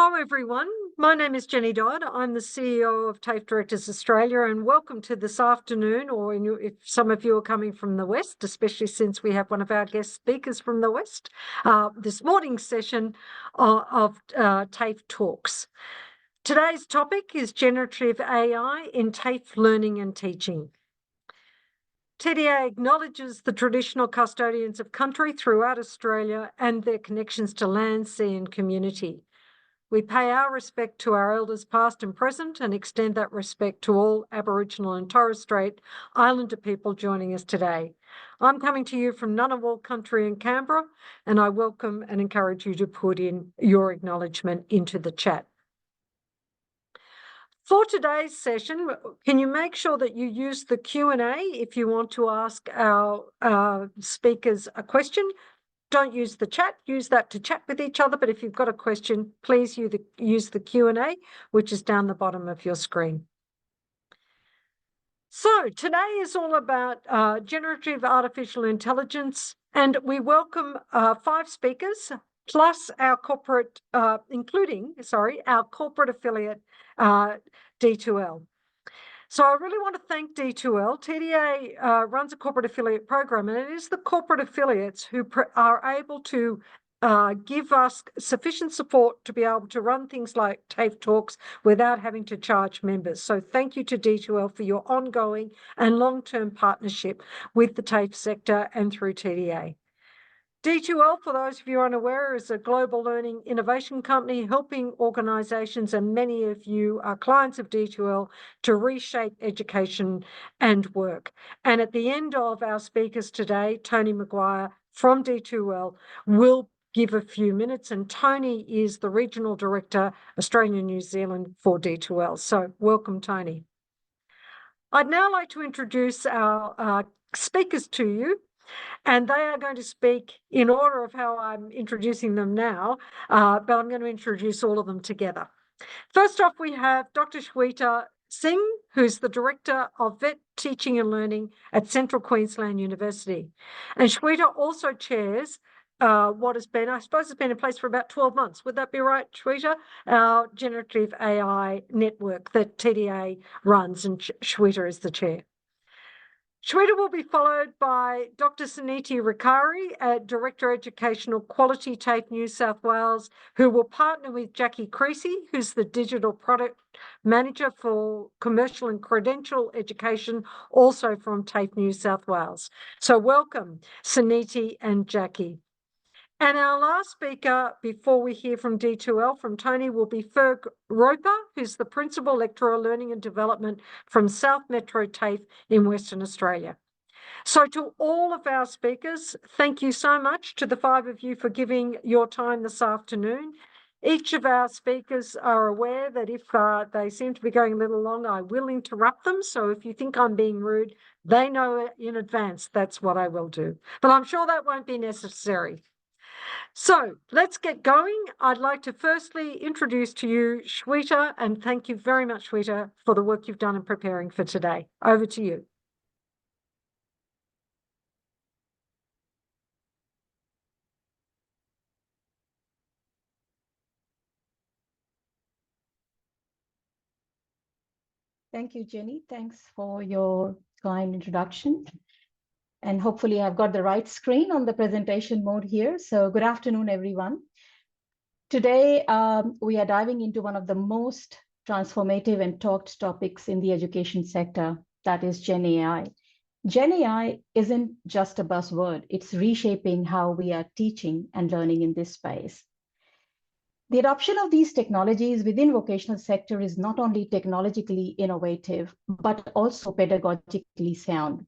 Hello, everyone. My name is Jenny Dodd. I'm the CEO of TAFE Directors Australia, and welcome to this afternoon, or if some of you are coming from the West, especially since we have one of our guest speakers from the West, this morning's session of TAFE Talks. Today's topic is Generative AI in TAFE Learning and Teaching. TDA acknowledges the traditional custodians of country throughout Australia and their connections to land, sea and community. We pay our respect to our elders past and present and extend that respect to all Aboriginal and Torres Strait Islander people joining us today. I'm coming to you from Ngunnawal country in Canberra, and I welcome and encourage you to put in your acknowledgement into the chat. For today's session, can you make sure that you use the Q&A if you want to ask our speakers a question? Don't use the chat, use that to chat with each other, but if you've got a question, please use the Q&A, which is down the bottom of your screen. So today is all about generative artificial intelligence, and we welcome 5 speakers, plus our corporate, including our corporate affiliate, D2L. So I really want to thank D2L. TDA runs a corporate affiliate program, and it is the corporate affiliates who are able to give us sufficient support to be able to run things like TAFE Talks without having to charge members. So thank you to D2L for your ongoing and long-term partnership with the TAFE sector and through TDA. D2L, for those of you unaware, is a global learning innovation company helping organisations, and many of you are clients of D2L, to reshape education and work. And at the end of our speakers today, Tony Maguire from D2L will give a few minutes, and Tony is the Regional Director, Australia and New Zealand for D2L. So welcome, Tony. I'd now like to introduce our speakers to you. And they are going to speak in order of how I'm introducing them now, but I'm going to introduce all of them together. First off, we have Dr. Shweta Singh, who's the Director of Vet Teaching and Learning at Central Queensland University. And Shweta also chairs what has been, I suppose it's been in place for about 12 months. Would that be right, Shweta? Our Generative AI network that TDA runs, and Shweta is the chair. Shweta will be followed by Dr. Suniti Rikari, Director Educational Quality, TAFE New South Wales, who will partner with Jackie Creasy, who's the Digital Product Manager for Commercial and Credential Education, also from TAFE New South Wales. So welcome, Suniti and Jackie. And our last speaker, before we hear from D2L, from Tony, will be Ferg Roper, who's the Principal Lecturer Learning and Development from South Metro TAFE in Western Australia. So to all of our speakers, thank you so much to the 5 of you for giving your time this afternoon. Each of our speakers are aware that if they seem to be going a little long, I will interrupt them. So if you think I'm being rude, they know in advance that's what I will do. But I'm sure that won't be necessary. So let's get going. I'd like to firstly introduce to you Shweta, and thank you very much, Shweta, for the work you've done in preparing for today. Over to you. Thank you, Jenny. Thanks for your kind introduction. And hopefully I've got the right screen on the presentation mode here. So good afternoon, everyone. Today, we are diving into one of the most transformative and talked topics in the education sector, that is GenAI. GenAI isn't just a buzzword, it's reshaping how we are teaching and learning in this space. The adoption of these technologies within vocational sector is not only technologically innovative, but also pedagogically sound,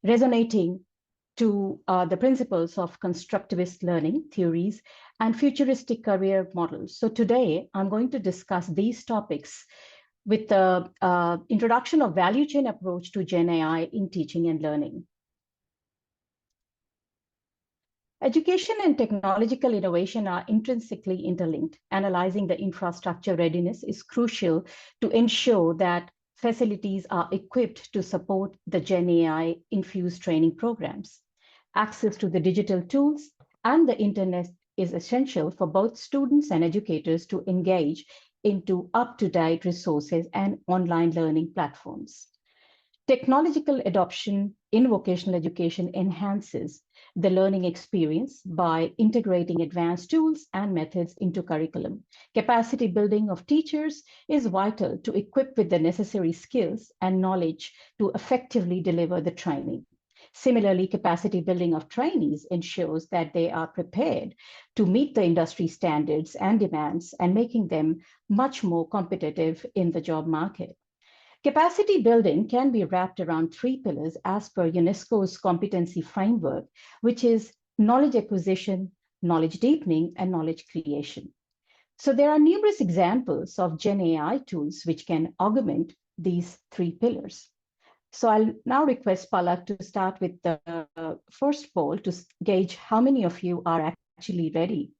resonating to the principles of constructivist learning theories and futuristic career models. So today, I'm going to discuss these topics with the introduction of value chain approach to GenAI in teaching and learning. Education and technological innovation are intrinsically interlinked. Analyzing the infrastructure readiness is crucial to ensure that facilities are equipped to support the GenAI infused training programs. Access to the digital tools and the internet is essential for both students and educators to engage into up-to-date resources and online learning platforms. Technological adoption in vocational education enhances the learning experience by integrating advanced tools and methods into curriculum. Capacity building of teachers is vital to equip with the necessary skills and knowledge to effectively deliver the training. Similarly, capacity building of trainees ensures that they are prepared to meet the industry standards and demands and making them much more competitive in the job market. Capacity building can be wrapped around 3 pillars as per UNESCO's competency framework, which is knowledge acquisition, knowledge deepening, and knowledge creation. So there are numerous examples of GenAI tools which can augment these 3 pillars. So I'll now request Palak to start with the first poll to gauge how many of you are actually ready.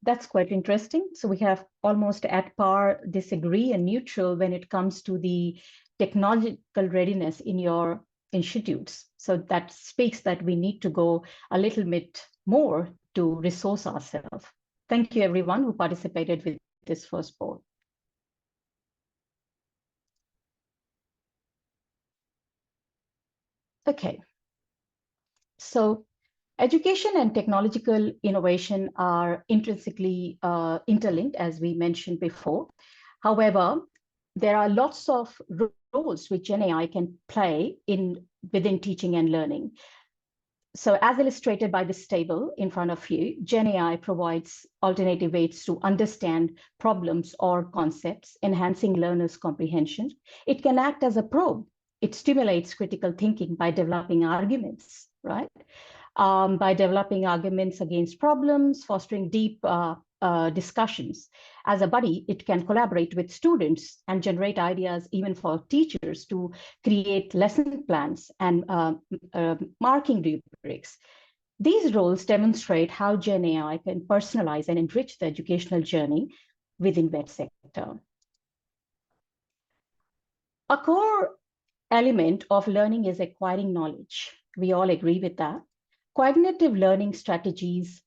That's quite interesting. So we have almost at par, disagree, and neutral when it comes to the technological readiness in your institutes. So that speaks that we need to go a little bit more to resource ourselves. Thank you, everyone who participated with this first poll. Okay. So education and technological innovation are intrinsically interlinked, as we mentioned before. However, there are lots of roles which GenAI can play within teaching and learning. So as illustrated by this table in front of you, GenAI provides alternative ways to understand problems or concepts, enhancing learners' comprehension. It can act as a probe. It stimulates critical thinking by developing arguments, right? By developing arguments against problems, fostering deep discussions. As a buddy, it can collaborate with students and generate ideas even for teachers to create lesson plans and marking rubrics. These roles demonstrate how GenAI can personalize and enrich the educational journey within that sector. A core element of learning is acquiring knowledge. We all agree with that. Cognitive learning strategies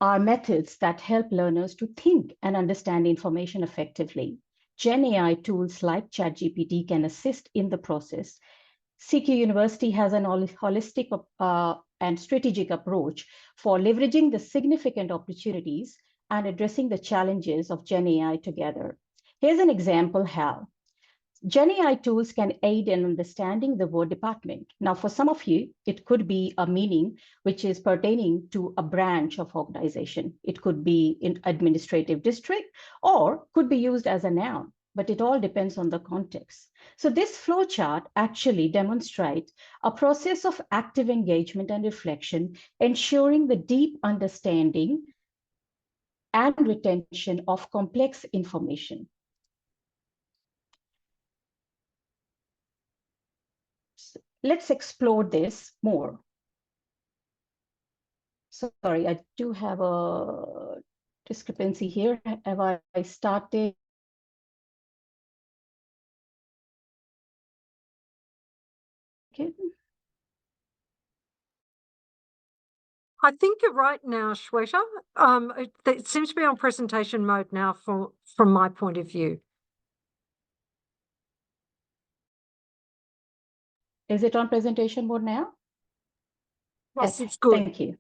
are methods that help learners to think and understand information effectively. GenAI tools like ChatGPT can assist in the process. CQUniversity has an holistic and strategic approach for leveraging the significant opportunities and addressing the challenges of GenAI together. Here's an example how. GenAI tools can aid in understanding the word department. Now, for some of you, it could be a meaning which is pertaining to a branch of organization. It could be in administrative district or could be used as a noun, but it all depends on the context. So this flowchart actually demonstrates a process of active engagement and reflection, ensuring the deep understanding and retention of complex information. Let's explore this more. Sorry, I do have a discrepancy here. Have I started? Okay. I think you're right now, Shweta. It seems to be on presentation mode now from my point of view. Is it on presentation mode now? Yes, Okay, it's good. Thank you.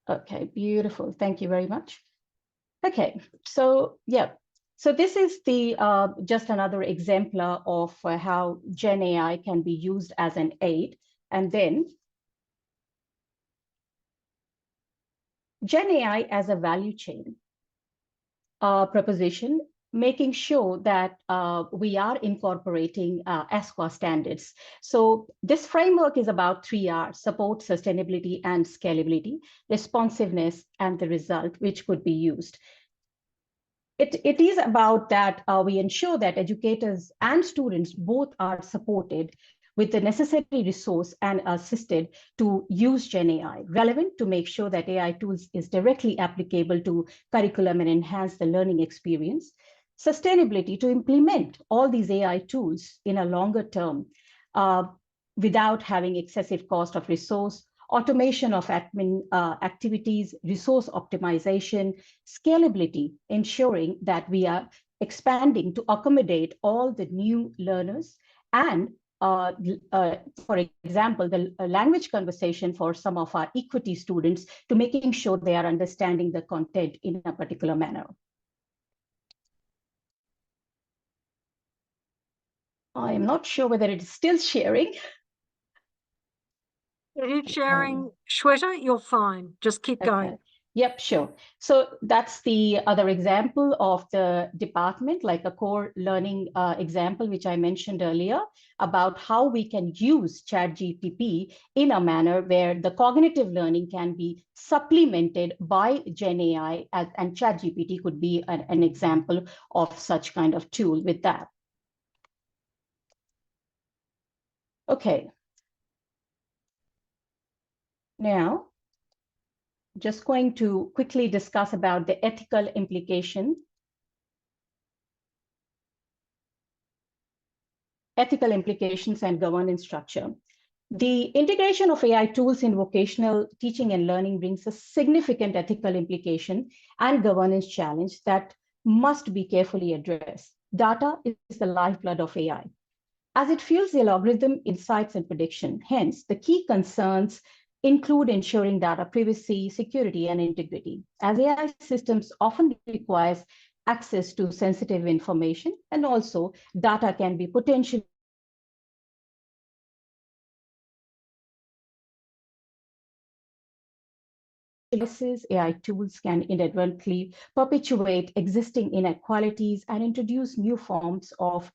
Okay, beautiful. Thank you very much. Okay, so yeah. So this is the just another exemplar of how GenAI can be used as an aid. And then GenAI as a value chain proposition, making sure that we are incorporating ASQA standards. So this framework is about 3 R's: support, sustainability, and scalability, responsiveness, and the result, which could be used. It is about that we ensure that educators and students both are supported with the necessary resource and assisted to use GenAI, relevant to make sure that AI tools is directly applicable to curriculum and enhance the learning experience. Sustainability, to implement all these AI tools in a longer term without having excessive cost of resource, automation of admin activities, resource optimization, scalability, ensuring that we are expanding to accommodate all the new learners, and for example, the language conversation for some of our equity students, to making sure they are understanding the content in a particular manner. I am not sure whether it is still sharing. Are you sharing, Shweta? You're fine. Just keep going. Yep, sure. So that's the other example of the department, like a core learning example, which I mentioned earlier, about how we can use ChatGPT in a manner where the cognitive learning can be supplemented by GenAI, and ChatGPT could be an example of such kind of tool with that. Okay. Now, just going to quickly discuss about the ethical implications and governance structure. The integration of AI tools in vocational teaching and learning brings a significant ethical implication and governance challenge that must be carefully addressed. Data is the lifeblood of AI, as it fuels the algorithm, insights, and prediction. Hence, the key concerns include ensuring data privacy, security, and integrity, as AI systems often requires access to sensitive information, and also data can be potentially AI tools can inadvertently perpetuate existing inequalities and introduce new forms of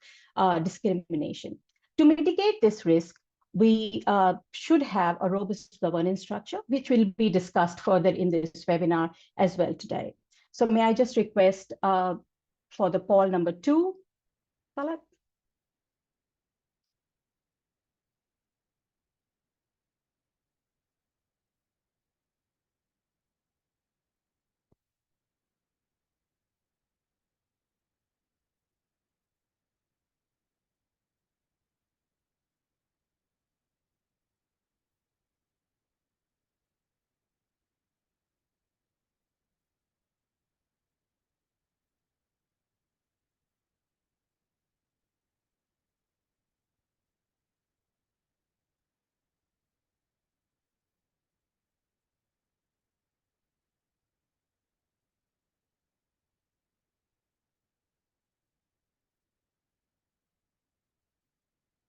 discrimination. To mitigate this risk, we should have a robust governance structure, which will be discussed further in this webinar as well today. So may I just request for the poll number 2, Talat?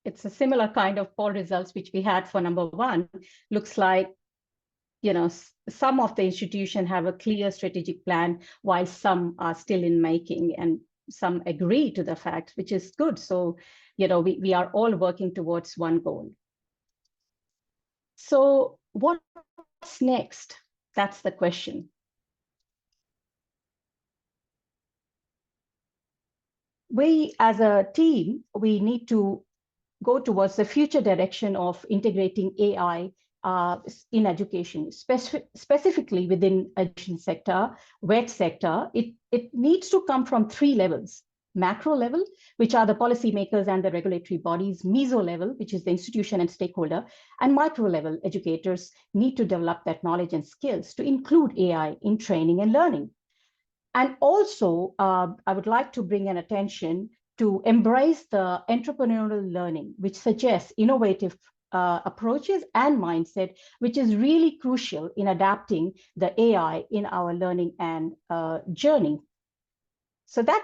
It's a similar kind of poll results which we had for number 1. Looks like, you know, some of the institutions have a clear strategic plan, while some are still in making, and some agree to the fact, which is good. So, you know, we are all working towards one goal. So what's next? That's the question. We as a team, we need to go towards the future direction of integrating AI in education, specifically within education sector, WET sector. It needs to come from 3 levels: macro level, which are the policymakers and the regulatory bodies; meso level, which is the institution and stakeholder; and micro level, educators need to develop that knowledge and skills to include AI in training and learning. And also, I would like to bring an attention to embrace the entrepreneurial learning, which suggests innovative approaches and mindset, which is really crucial in adapting the AI in our learning and journey. So that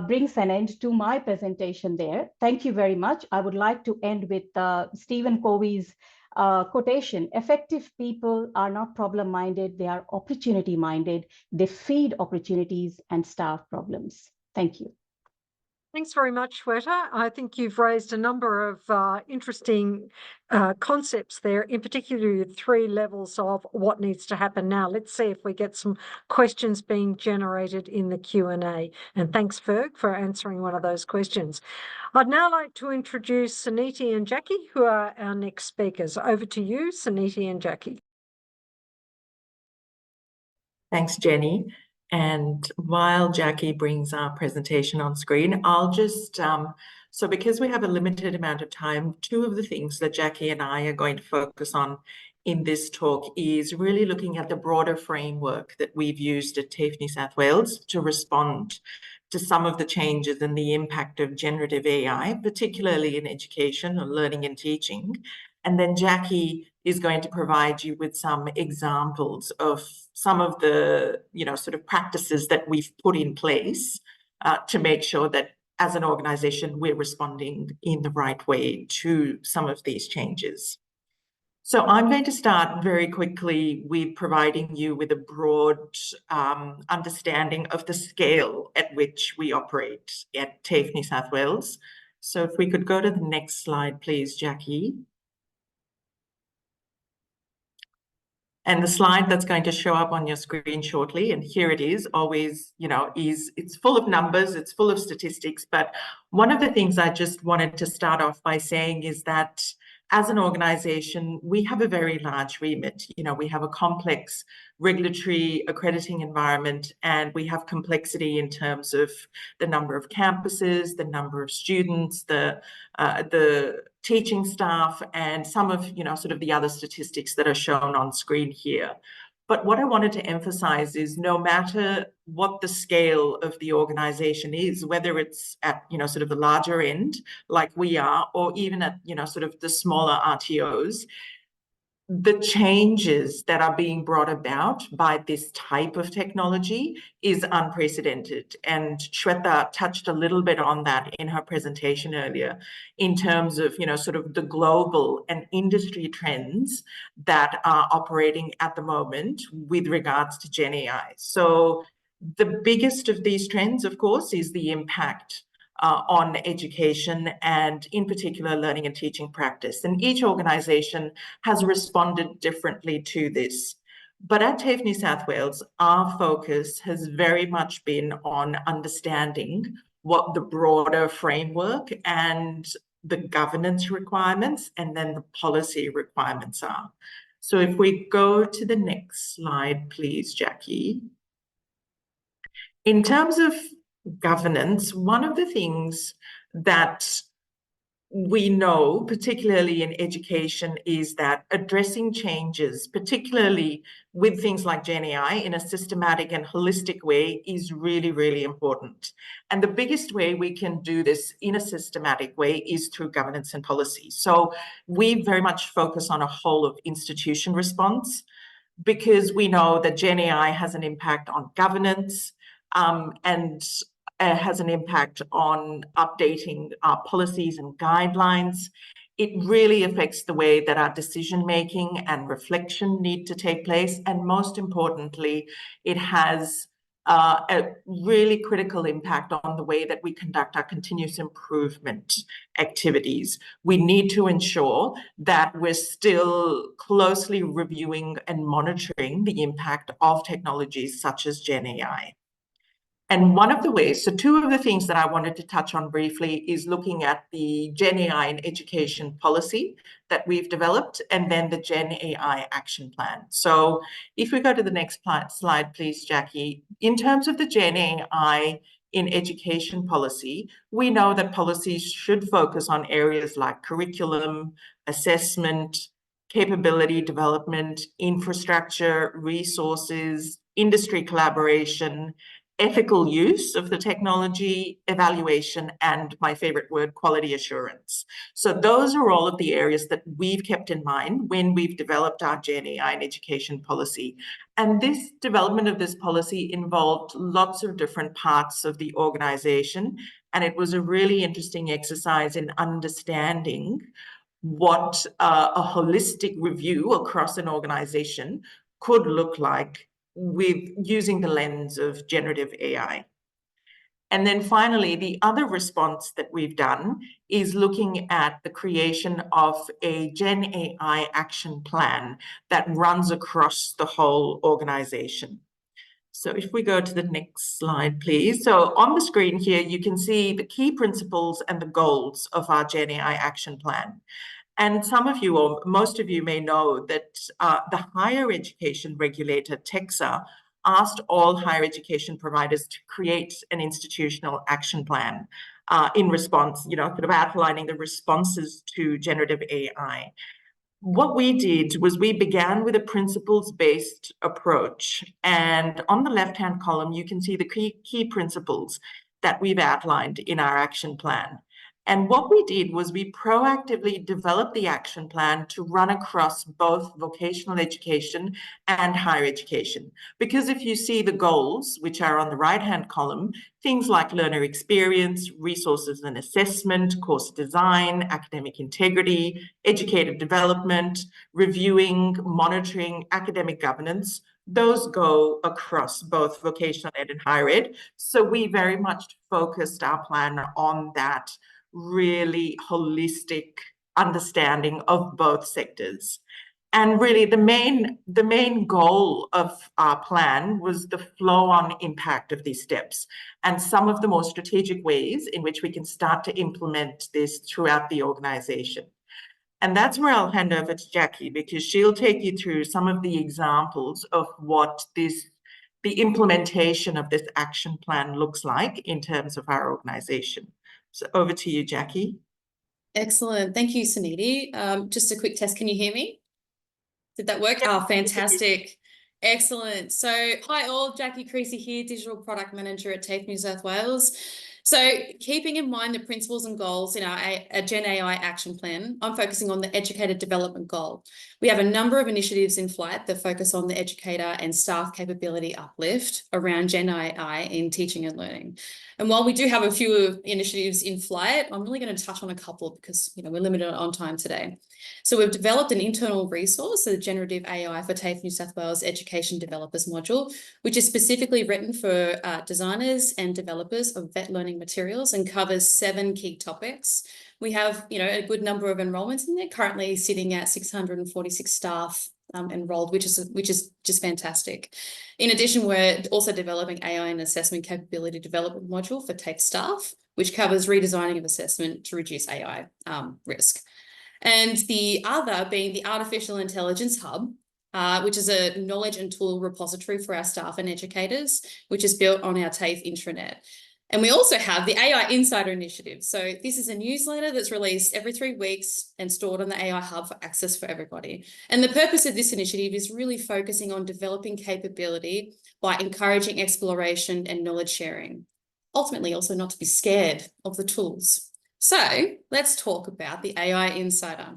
brings an end to my presentation there. Thank you very much. I would like to end with Stephen Covey's quotation, effective people are not problem-minded, they are opportunity-minded. They feed opportunities and starve problems. Thank you. Thanks very much, Shweta. I think you've raised a number of interesting concepts there, in particular 3 levels of what needs to happen now. Let's see if we get some questions being generated in the Q&A. And thanks, Ferg, for answering one of those questions. I'd now like to introduce Suniti and Jackie, who are our next speakers. Over to you, Suniti and Jackie. Thanks, Jenny. And while Jackie brings our presentation on screen, I'll just, so because we have a limited amount of time, 2 of the things that Jackie and I are going to focus on in this talk is really looking at the broader framework that we've used at TAFE New South Wales to respond to some of the changes and the impact of generative AI, particularly in education or learning and teaching. And then Jackie is going to provide you with some examples of some of the, sort of practices that we've put in place to make sure that as an organization, we're responding in the right way to some of these changes. So I'm going to start very quickly with providing you with a broad understanding of the scale at which we operate at TAFE New South Wales. So if we could go to the next slide, please, Jackie. And the slide that's going to show up on your screen shortly, and here it is, always, it's full of numbers, it's full of statistics, but one of the things I just wanted to start off by saying is that as an organization, we have a very large remit. We have a complex regulatory accrediting environment, and we have complexity in terms of the number of campuses, the number of students, the teaching staff, and some of, sort of the other statistics that are shown on screen here. But what I wanted to emphasize is no matter what the scale of the organization is, whether it's at, sort of the larger end, like we are, or even at, sort of the smaller RTOs, the changes that are being brought about by this type of technology is unprecedented. And Shweta touched a little bit on that in her presentation earlier in terms of, sort of the global and industry trends that are operating at the moment with regards to GenAI. So the biggest of these trends, of course, is the impact on education and in particular learning and teaching practice. And each organization has responded differently to this. But at TAFE New South Wales, our focus has very much been on understanding what the broader framework and the governance requirements and then the policy requirements are. So if we go to the next slide, please, Jackie. In terms of governance, one of the things that we know, particularly in education, is that addressing changes, particularly with things like GenAI, in a systematic and holistic way is really, really important. And the biggest way we can do this in a systematic way is through governance and policy. So we very much focus on a whole of institution response because we know that GenAI has an impact on governance, and has an impact on updating our policies and guidelines. It really affects the way that our decision-making and reflection need to take place. And most importantly, it has a really critical impact on the way that we conduct our continuous improvement activities. We need to ensure that we're still closely reviewing and monitoring the impact of technologies such as GenAI. And one of the ways, so 2 of the things that I wanted to touch on briefly is looking at the GenAI and education policy that we've developed, and then the GenAI action plan. So if we go to the next slide, please, Jackie. In terms of the GenAI in education policy, we know that policies should focus on areas like curriculum, assessment, capability development, infrastructure, resources, industry collaboration, ethical use of the technology, evaluation, and my favorite word, quality assurance. So those are all of the areas that we've kept in mind when we've developed our GenAI and education policy. And this development of this policy involved lots of different parts of the organization. And it was a really interesting exercise in understanding what a holistic review across an organization could look like with using the lens of generative AI. And then finally, the other response that we've done is looking at the creation of a GenAI action plan that runs across the whole organization. So if we go to the next slide, please. So on the screen here, you can see the key principles and the goals of our GenAI action plan. And some of you, or most of you, may know that the higher education regulator, TEXA, asked all higher education providers to create an institutional action plan in response, sort of outlining the responses to generative AI. What we did was we began with a principles-based approach. And on the left-hand column, you can see the key principles that we've outlined in our action plan. And what we did was we proactively developed the action plan to run across both vocational education and higher education. Because if you see the goals, which are on the right-hand column, things like learner experience, resources and assessment, course design, academic integrity, educator development, reviewing, monitoring, academic governance, those go across both vocational ed and higher ed. So we very much focused our plan on that really holistic understanding of both sectors. And really the main goal of our plan was the flow-on impact of these steps and some of the more strategic ways in which we can start to implement this throughout the organization. And that's where I'll hand over to Jackie, because she'll take you through some of the examples of what the implementation of this action plan looks like in terms of our organization. So over to you, Jackie. Excellent. Thank you, Suniti. Just a quick test. Can you hear me? Did that work? Oh, fantastic. Excellent. So hi all, Jackie Creasy here, Digital Product Manager at TAFE New South Wales. So keeping in mind the principles and goals in our GenAI action plan, I'm focusing on the educator development goal. We have a number of initiatives in flight that focus on the educator and staff capability uplift around GenAI in teaching and learning. And while we do have a few initiatives in flight, I'm really going to touch on a couple because we're limited on time today. So we've developed an internal resource, the Generative AI for TAFE New South Wales Education Developers module, which is specifically written for designers and developers of vet learning materials and covers 7 key topics. We have, a good number of enrollments in there, currently sitting at 646 staff enrolled, which is just fantastic. In addition, we're also developing AI and assessment capability development module for TAFE staff, which covers redesigning of assessment to reduce AI risk. And the other being the Artificial Intelligence Hub, which is a knowledge and tool repository for our staff and educators, which is built on our TAFE intranet. And we also have the AI Insider Initiative. So this is a newsletter that's released every 3 weeks and stored on the AI Hub for access for everybody. And the purpose of this initiative is really focusing on developing capability by encouraging exploration and knowledge sharing. Ultimately, also not to be scared of the tools. So let's talk about the AI Insider.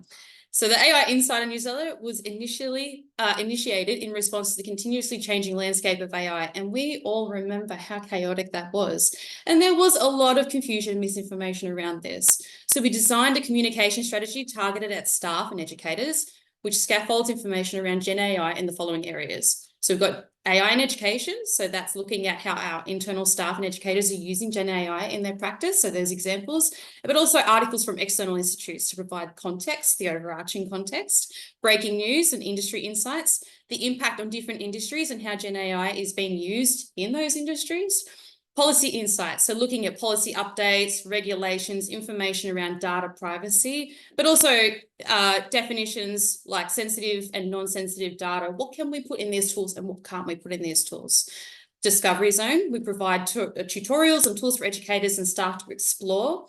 So the AI Insider newsletter was initially initiated in response to the continuously changing landscape of AI, and we all remember how chaotic that was. And there was a lot of confusion and misinformation around this. So we designed a communication strategy targeted at staff and educators, which scaffolds information around GenAI in the following areas. So we've got AI in education. So that's looking at how our internal staff and educators are using GenAI in their practice. So there's examples, but also articles from external institutes to provide context, the overarching context, breaking news and industry insights, the impact on different industries and how GenAI is being used in those industries. Policy insights, so looking at policy updates, regulations, information around data privacy, but also definitions like sensitive and non-sensitive data. What can we put in these tools and what can't we put in these tools? Discovery Zone, we provide tutorials and tools for educators and staff to explore.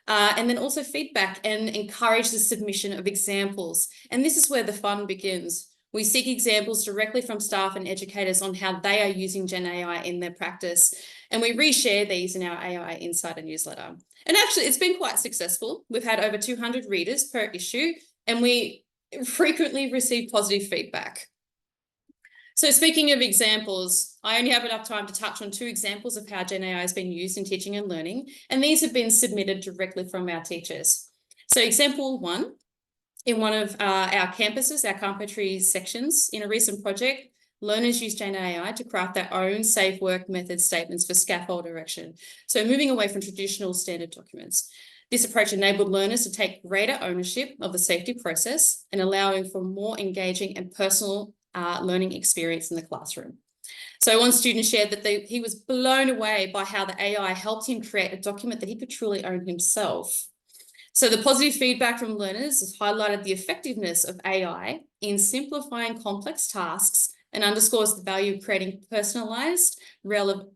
And then also feedback and encourage the submission of examples. And this is where the fun begins. We seek examples directly from staff and educators on how they are using GenAI in their practice. And we reshare these in our AI Insider newsletter. And actually, it's been quite successful. We've had over 200 readers per issue, and we frequently receive positive feedback. So speaking of examples, I only have enough time to touch on 2 examples of how GenAI has been used in teaching and learning, and these have been submitted directly from our teachers. So example 1, In one of our campuses, our carpentry sections, in a recent project, learners used GenAI to craft their own safe work method statements for scaffold erection. So moving away from traditional standard documents. This approach enabled learners to take greater ownership of the safety process and allowing for more engaging and personal learning experience in the classroom. So one student shared that he was blown away by how the AI helped him create a document that he could truly own himself. So the positive feedback from learners has highlighted the effectiveness of AI in simplifying complex tasks and underscores the value of creating personalized, relevant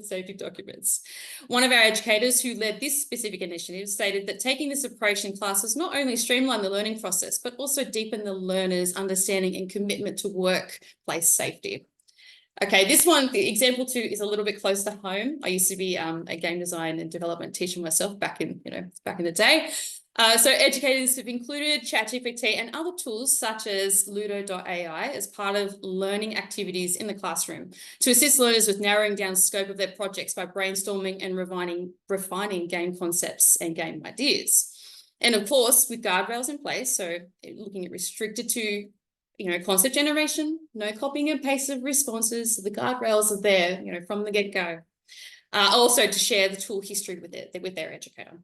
safety documents. One of our educators who led this specific initiative stated that taking this approach in classes not only streamlined the learning process, but also deepened the learners' understanding and commitment to workplace safety. Okay, this one, the example 2, is a little bit close to home. I used to be a game design and development teacher myself back in the day. So educators have included ChatGPT and other tools such as Ludo.ai as part of learning activities in the classroom to assist learners with narrowing down the scope of their projects by brainstorming and refining game concepts and game ideas. And of course, with guardrails in place, so looking at restricted to concept generation, no copying and pasting of responses. The guardrails are there, from the get-go. Also to share the tool history with their educator.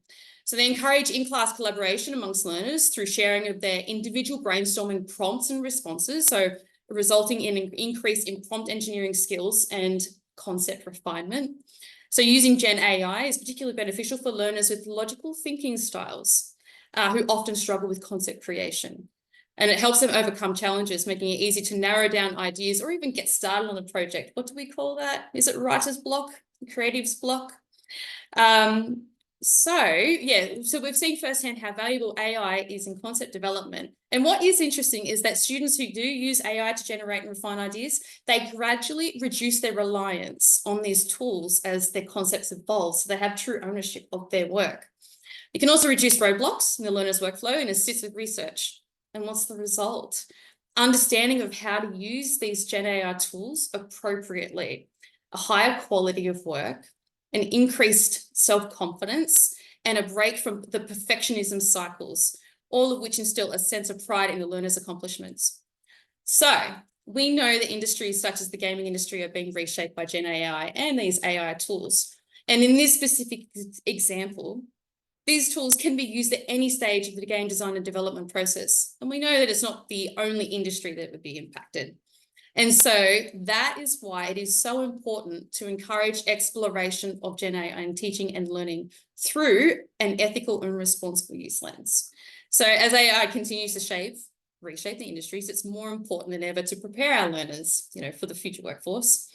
So they encourage in-class collaboration amongst learners through sharing of their individual brainstorming prompts and responses, so resulting in an increase in prompt engineering skills and concept refinement. So using GenAI is particularly beneficial for learners with logical thinking styles who often struggle with concept creation. And it helps them overcome challenges, making it easy to narrow down ideas or even get started on a project. What do we call that? Is it writer's block? Creative's block? So we've seen firsthand how valuable AI is in concept development. And what is interesting is that students who do use AI to generate and refine ideas, they gradually reduce their reliance on these tools as their concepts evolve, so they have true ownership of their work. It can also reduce roadblocks in the learner's workflow and assist with research. And what's the result? Understanding of how to use these GenAI tools appropriately, a higher quality of work, an increased self-confidence, and a break from the perfectionism cycles, all of which instill a sense of pride in the learner's accomplishments. So we know that industries such as the gaming industry are being reshaped by GenAI and these AI tools. And in this specific example, these tools can be used at any stage of the game design and development process. And we know that it's not the only industry that would be impacted. And so that is why it is so important to encourage exploration of GenAI in teaching and learning through an ethical and responsible use lens. So as AI continues to reshape the industries, it's more important than ever to prepare our learners, for the future workforce.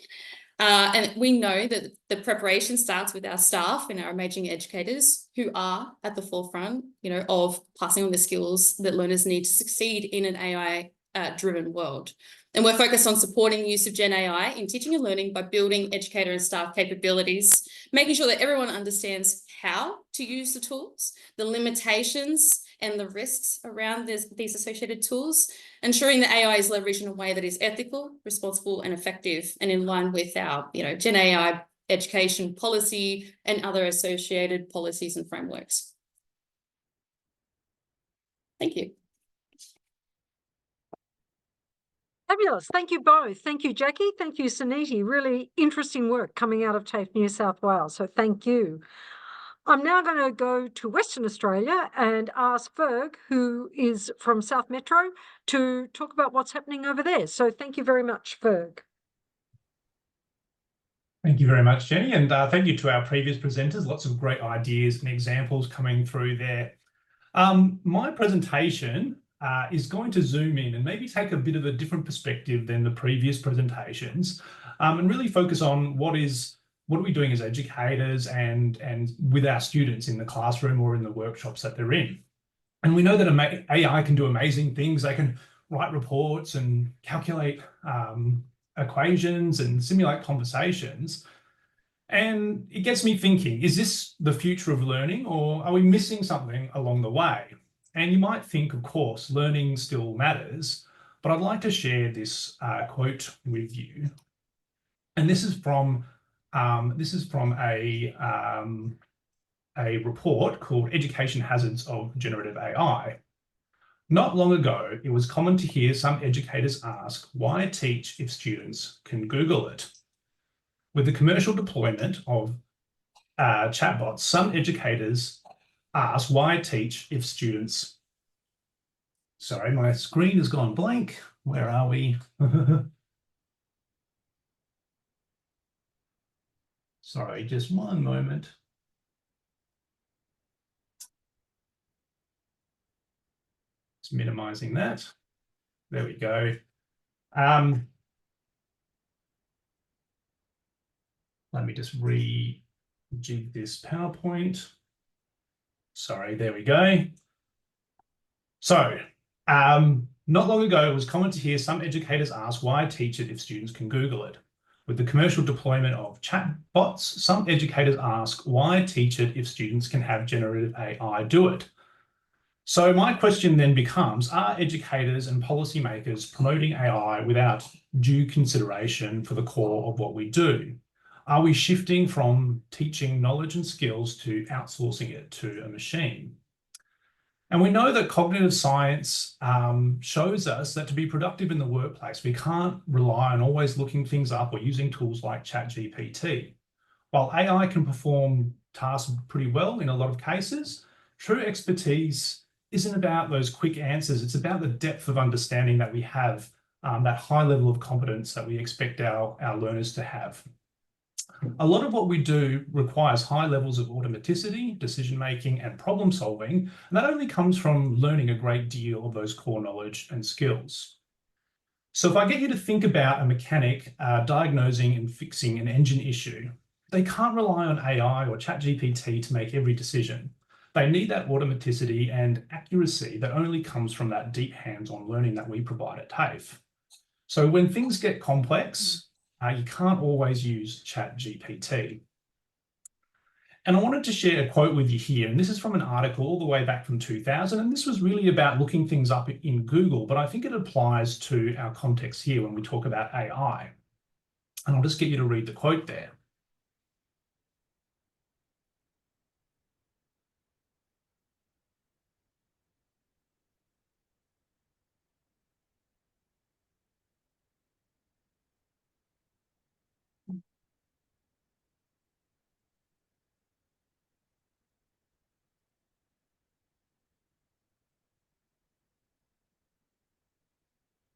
And we know that the preparation starts with our staff and our emerging educators who are at the forefront, of passing on the skills that learners need to succeed in an AI-driven world. And we're focused on supporting the use of GenAI in teaching and learning by building educator and staff capabilities, making sure that everyone understands how to use the tools, the limitations and the risks around these associated tools, ensuring that AI is leveraged in a way that is ethical, responsible, and effective, and in line with our, GenAI education policy and other associated policies and frameworks. Thank you. Fabulous. Thank you both. Thank you, Jackie. Thank you, Suniti. Really interesting work coming out of TAFE New South Wales. So thank you. I'm now going to go to Western Australia and ask Ferg, who is from South Metro, to talk about what's happening over there. So thank you very much, Ferg. Thank you very much, Jenny, and thank you to our previous presenters. Lots of great ideas and examples coming through there. My presentation is going to zoom in and maybe take a bit of a different perspective than the previous presentations, and really focus on what are we doing as educators and with our students in the classroom or in the workshops that they're in. And we know that AI can do amazing things. They can write reports and calculate equations and simulate conversations. And it gets me thinking, is this the future of learning, or are we missing something along the way? And you might think, of course, learning still matters, but I'd like to share this quote with you. And this is from a report called Education Hazards of Generative AI. Not long ago, it was common to hear some educators ask, why teach if students can Google it? With the commercial deployment of chatbots, some educators ask, why teach if students... Sorry, my screen has gone blank. Where are we? Sorry, just one moment. Just minimizing that. There we go. Let me just rejig this PowerPoint. Sorry, there we go. So, not long ago, it was common to hear some educators ask, why teach it if students can Google it? With the commercial deployment of chatbots, some educators ask, why teach it if students can have generative AI do it? So my question then becomes, are educators and policymakers promoting AI without due consideration for the core of what we do? Are we shifting from teaching knowledge and skills to outsourcing it to a machine? And we know that cognitive science shows us that to be productive in the workplace, we can't rely on always looking things up or using tools like ChatGPT. While AI can perform tasks pretty well in a lot of cases, true expertise isn't about those quick answers. It's about the depth of understanding that we have, that high level of competence that we expect our learners to have. A lot of what we do requires high levels of automaticity, decision-making, and problem-solving, and that only comes from learning a great deal of those core knowledge and skills. So if I get you to think about a mechanic diagnosing and fixing an engine issue, they can't rely on AI or ChatGPT to make every decision. They need that automaticity and accuracy that only comes from that deep hands-on learning that we provide at TAFE. So when things get complex, you can't always use ChatGPT. And I wanted to share a quote with you here, and this is from an article all the way back from 2000, and this was really about looking things up in Google, but I think it applies to our context here when we talk about AI. And I'll just get you to read the quote there.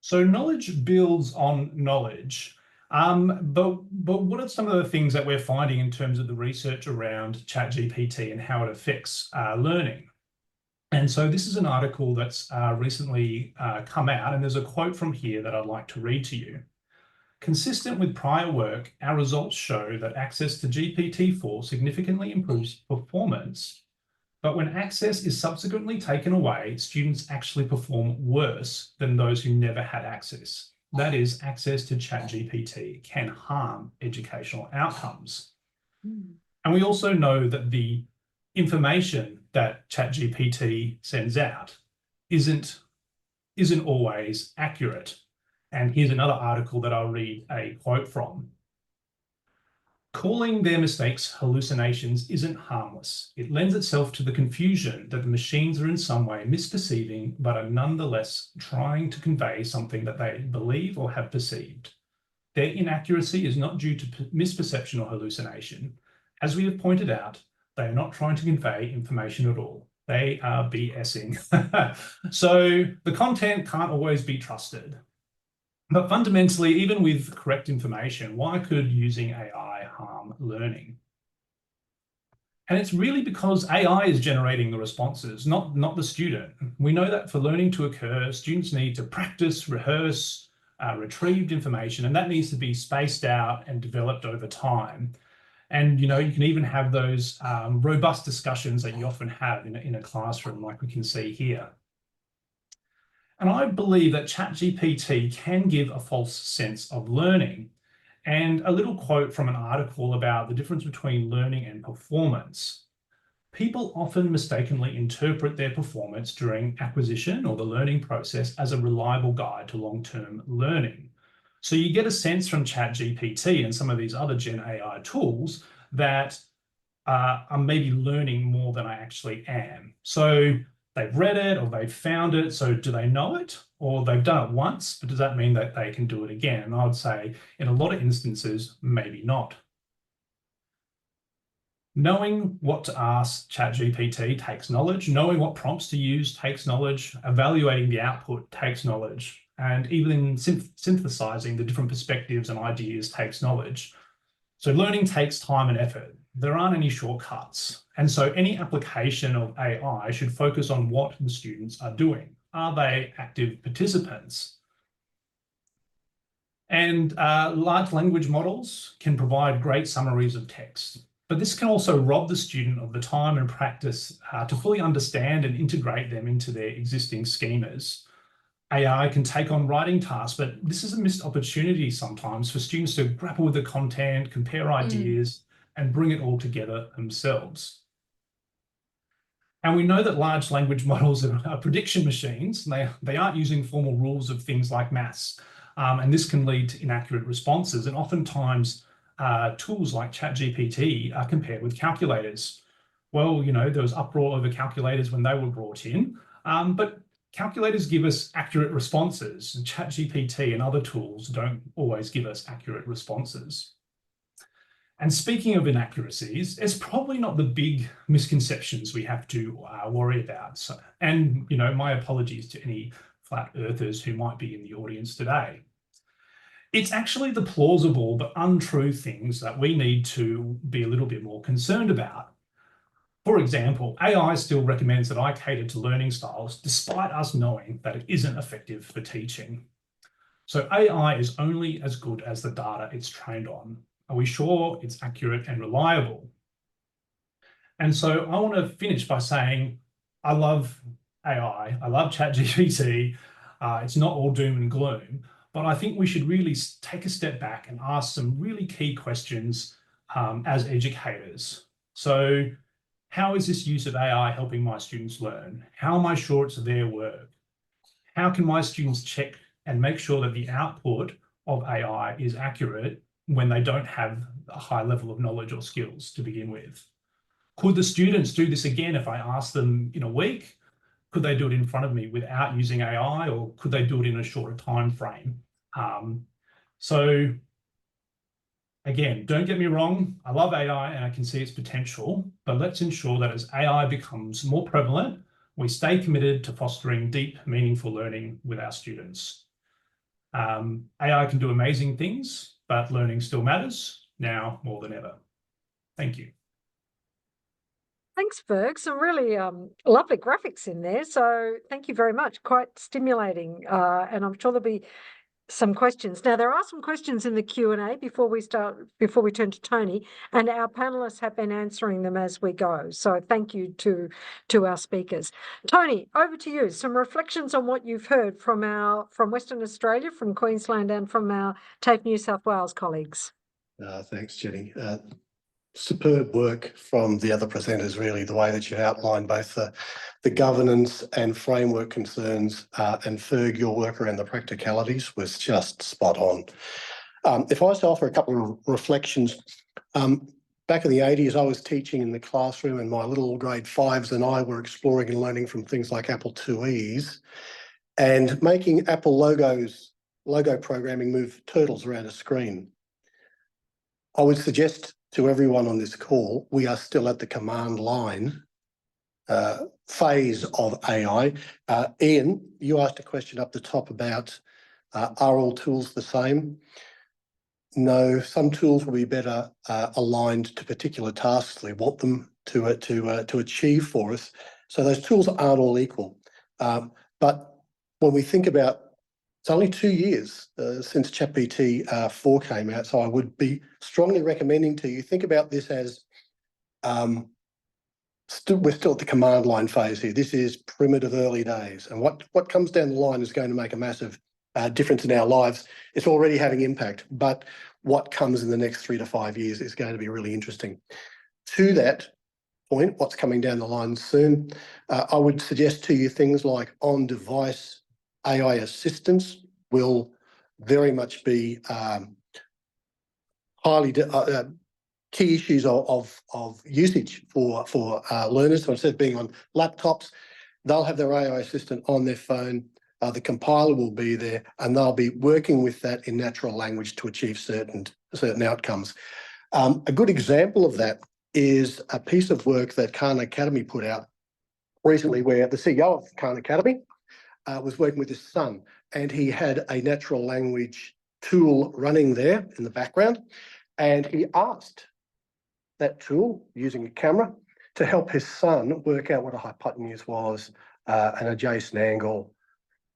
So knowledge builds on knowledge, but what are some of the things that we're finding in terms of the research around ChatGPT and how it affects learning? And so this is an article that's recently come out, and there's a quote from here that I'd like to read to you. Consistent with prior work, our results show that access to GPT-4 significantly improves performance, but when access is subsequently taken away, students actually perform worse than those who never had access. That is, access to ChatGPT can harm educational outcomes. And we also know that the information that ChatGPT sends out isn't always accurate. And here's another article that I'll read a quote from. Calling their mistakes hallucinations isn't harmless. It lends itself to the confusion that the machines are in some way misperceiving, but are nonetheless trying to convey something that they believe or have perceived. Their inaccuracy is not due to misperception or hallucination. As we have pointed out, they are not trying to convey information at all. They are BSing. So the content can't always be trusted. But fundamentally, even with correct information, why could using AI harm learning? And it's really because AI is generating the responses, not the student. We know that for learning to occur, students need to practice, rehearse, retrieved information, and that needs to be spaced out and developed over time. And you can even have those robust discussions that you often have in a classroom, like we can see here. And I believe that ChatGPT can give a false sense of learning. And a little quote from an article about the difference between learning and performance. People often mistakenly interpret their performance during acquisition or the learning process as a reliable guide to long-term learning. So you get a sense from ChatGPT and some of these other GenAI tools that I'm maybe learning more than I actually am. So they've read it or they've found it. So do they know it? Or they've done it once, but does that mean that they can do it again? And I would say in a lot of instances, maybe not. Knowing what to ask ChatGPT takes knowledge. Knowing what prompts to use takes knowledge. Evaluating the output takes knowledge. And even synthesizing the different perspectives and ideas takes knowledge. So learning takes time and effort. There aren't any shortcuts. And so any application of AI should focus on what the students are doing. Are they active participants? And large language models can provide great summaries of text, but this can also rob the student of the time and practice to fully understand and integrate them into their existing schemas. AI can take on writing tasks, but this is a missed opportunity sometimes for students to grapple with the content, compare ideas, and bring it all together themselves. And we know that large language models are prediction machines. They aren't using formal rules of things like maths. And this can lead to inaccurate responses. And oftentimes, tools like ChatGPT are compared with calculators. Well, you know, there was uproar over calculators when they were brought in, but calculators give us accurate responses, and ChatGPT and other tools don't always give us accurate responses. And speaking of inaccuracies, it's probably not the big misconceptions we have to worry about. So, and, you know, my apologies to any flat earthers who might be in the audience today. It's actually the plausible but untrue things that we need to be a little bit more concerned about. For example, AI still recommends that I cater to learning styles despite us knowing that it isn't effective for teaching. So AI is only as good as the data it's trained on. Are we sure it's accurate and reliable? And so I want to finish by saying, I love AI, I love ChatGPT. It's not all doom and gloom, but I think we should really take a step back and ask some really key questions as educators. So how is this use of AI helping my students learn? How am I sure it's their work? How can my students check and make sure that the output of AI is accurate when they don't have a high level of knowledge or skills to begin with? Could the students do this again if I ask them in a week? Could they do it in front of me without using AI, or could they do it in a shorter time frame? So again, don't get me wrong, I love AI and I can see its potential, but let's ensure that as AI becomes more prevalent, we stay committed to fostering deep, meaningful learning with our students. AI can do amazing things, but learning still matters now more than ever. Thank you. Thanks, Ferg. Some really lovely graphics in there. So thank you very much. Quite stimulating. And I'm sure there'll be some questions. Now, there are some questions in the Q&A before we turn to Tony, and our panelists have been answering them as we go. So thank you to our speakers. Tony, over to you. Some reflections on what you've heard from Western Australia, from Queensland, and from our TAFE New South Wales colleagues. Thanks, Jenny. Superb work from the other presenters, really, the way that you outlined both the governance and framework concerns, and Ferg, your work around the practicalities was just spot on. If I was to offer a couple of reflections, back in the 80s, I was teaching in the classroom and my little grade 5s and I were exploring and learning from things like Apple IIes and making Apple logo programming move turtles around a screen. I would suggest to everyone on this call, we are still at the command line phase of AI. Ian, you asked a question up the top about, are all tools the same? No, some tools will be better aligned to particular tasks we want them to achieve for us. So those tools aren't all equal. But when we think about, it's only 2 years since ChatGPT 4 came out, so I would be strongly recommending to you, think about this as we're still at the command line phase here. This is primitive early days, and what comes down the line is going to make a massive difference in our lives. It's already having impact, but what comes in the next 3 to 5 years is going to be really interesting. To that point, what's coming down the line soon, I would suggest to you things like on-device AI assistance will very much be highly key issues of usage for learners. So instead of being on laptops, They'll have their AI assistant on their phone. The compiler will be there, and they'll be working with that in natural language to achieve certain outcomes. A good example of that is a piece of work that Khan Academy put out recently, where the CEO of Khan Academy was working with his son, and he had a natural language tool running there in the background, and he asked that tool using a camera to help his son work out what a hypotenuse was, an adjacent angle,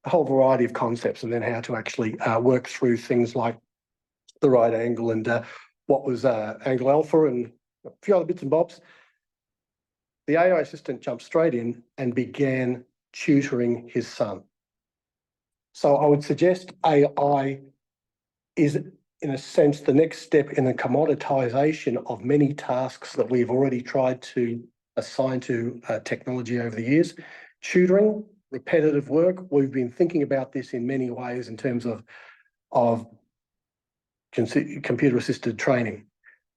a whole variety of concepts, and then how to actually work through things like the right angle and what was angle alpha and a few other bits and bobs. The AI assistant jumped straight in and began tutoring his son. So I would suggest AI is, in a sense, the next step in the commoditization of many tasks that we've already tried to assign to technology over the years. Tutoring, repetitive work, we've been thinking about this in many ways in terms of computer-assisted training.